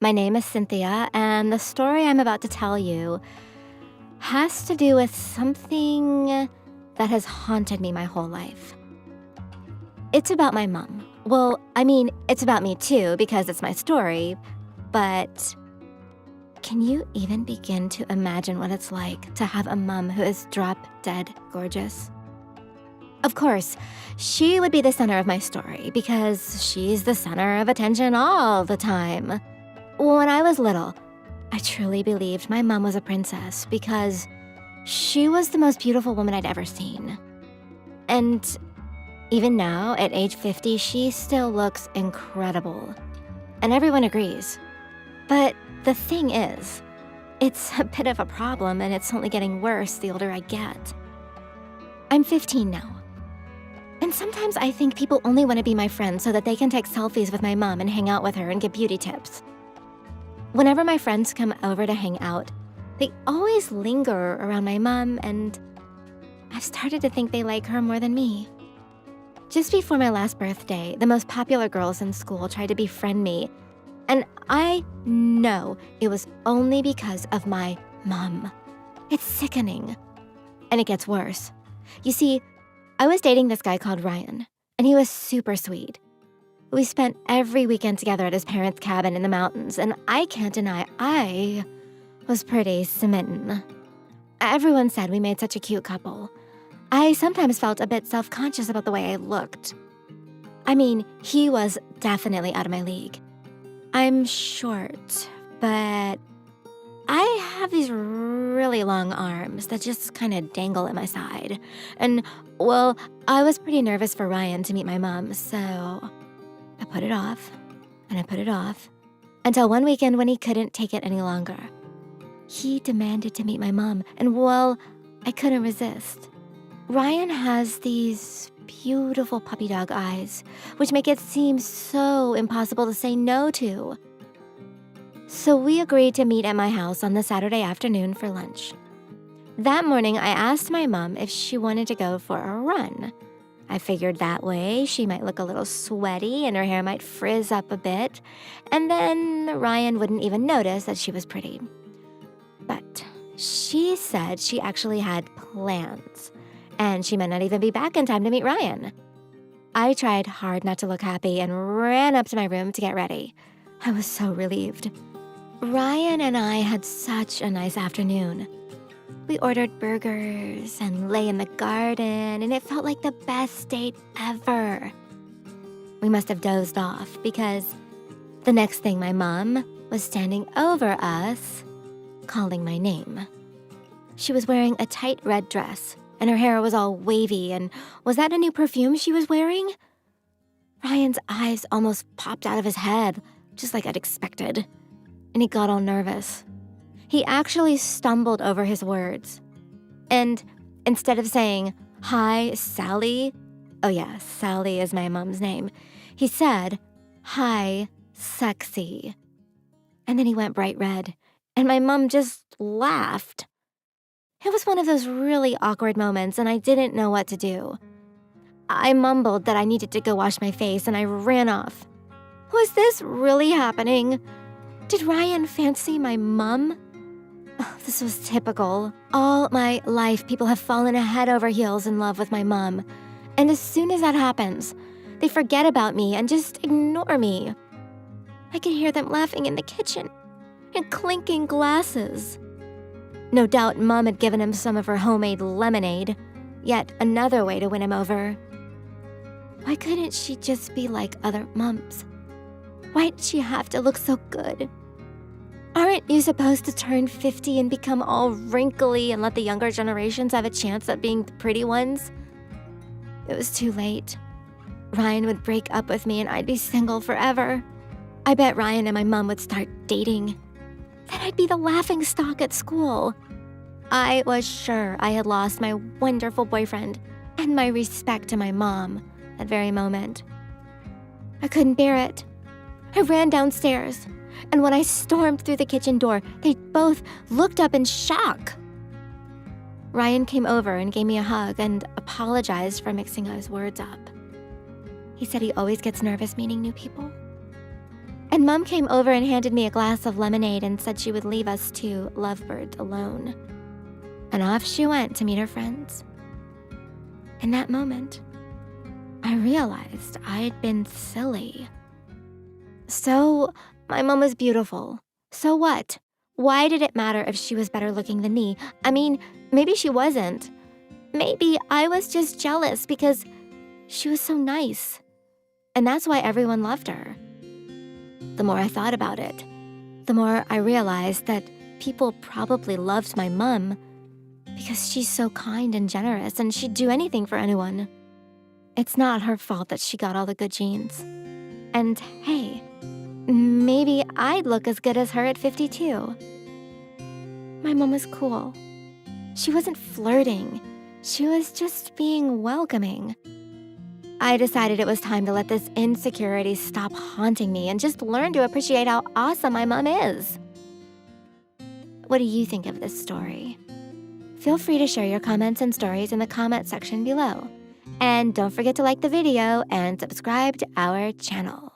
My name is Cynthia, and the story I'm about to tell you has to do with something that has haunted me my whole life. It's about my mom. Well, I mean, it's about me too, because it's my story, but can you even begin to imagine what it's like to have a mom who is drop-dead gorgeous? Of course, she would be the center of my story because she's the center of attention all the time. When I was little, I truly believed my mom was a princess because she was the most beautiful woman I'd ever seen. And even now, at age 50, she still looks incredible. And everyone agrees. But the thing is, it's a bit of a problem and it's only getting worse the older I get. I'm 15 now. And sometimes I think people only want to be my friend so that they can take selfies with my mom and hang out with her and give beauty tips. Whenever my friends come over to hang out, they always linger around my mom, and I've started to think they like her more than me. Just before my last birthday, the most popular girls in school tried to befriend me, and I know it was only because of my mom. It's sickening. And it gets worse. You see, I was dating this guy called Ryan, and he was super sweet. We spent every weekend together at his parents' cabin in the mountains, and I can't deny I was pretty smitten. Everyone said we made such a cute couple. I sometimes felt a bit self-conscious about the way I looked. I mean, he was definitely out of my league. I'm short, but I have these really long arms that just kind of dangle at my side. And, well, I was pretty nervous for Ryan to meet my mom, so I put it off, and I put it off, until one weekend when he couldn't take it any longer. He demanded to meet my mom, and well, I couldn't resist. Ryan has these beautiful puppy dog eyes, which make it seem so impossible to say no to. So we agreed to meet at my house on the Saturday afternoon for lunch. That morning, I asked my mom if she wanted to go for a run. I figured that way she might look a little sweaty and her hair might frizz up a bit, and then Ryan wouldn't even notice that she was pretty. But she said she actually had plans, and she might not even be back in time to meet Ryan. I tried hard not to look happy and ran up to my room to get ready. I was so relieved. Ryan and I had such a nice afternoon. We ordered burgers and lay in the garden, and it felt like the best date ever. We must have dozed off because the next thing my mom was standing over us, calling my name. She was wearing a tight red dress, and her hair was all wavy, and was that a new perfume she was wearing? Ryan's eyes almost popped out of his head, just like I'd expected, and he got all nervous. He actually stumbled over his words. And instead of saying, "Hi, Sally," oh yeah, Sally is my mom's name, he said, "Hi, sexy." And then he went bright red, and my mom just laughed. It was one of those really awkward moments, and I didn't know what to do. I mumbled that I needed to go wash my face, and I ran off. Was this really happening? Did Ryan fancy my mom? Oh, this was typical. All my life, people have fallen head over heels in love with my mom. And as soon as that happens, they forget about me and just ignore me. I could hear them laughing in the kitchen and clinking glasses. No doubt Mom had given him some of her homemade lemonade, yet another way to win him over. Why couldn't she just be like other moms? Why'd she have to look so good? Aren't you supposed to turn 50 and become all wrinkly and let the younger generations have a chance at being the pretty ones? It was too late. Ryan would break up with me and I'd be single forever. I bet Ryan and my mom would start dating. Then I'd be the laughingstock at school. I was sure I had lost my wonderful boyfriend and my respect to my mom that very moment. I couldn't bear it. I ran downstairs, and when I stormed through the kitchen door, they both looked up in shock. Ryan came over and gave me a hug and apologized for mixing his words up. He said he always gets nervous meeting new people. And Mom came over and handed me a glass of lemonade and said she would leave us two lovebirds alone. And off she went to meet her friends. In that moment, I realized I'd been silly. So, my mom was beautiful. So what? Why did it matter if she was better looking than me? I mean, maybe she wasn't. Maybe I was just jealous because she was so nice. And that's why everyone loved her. The more I thought about it, the more I realized that people probably loved my mom because she's so kind and generous and she'd do anything for anyone. It's not her fault that she got all the good genes. And hey, maybe I'd look as good as her at 52. My mom was cool. She wasn't flirting. She was just being welcoming. I decided it was time to let this insecurity stop haunting me and just learn to appreciate how awesome my mom is. What do you think of this story? Feel free to share your comments and stories in the comment section below. And don't forget to like the video and subscribe to our channel.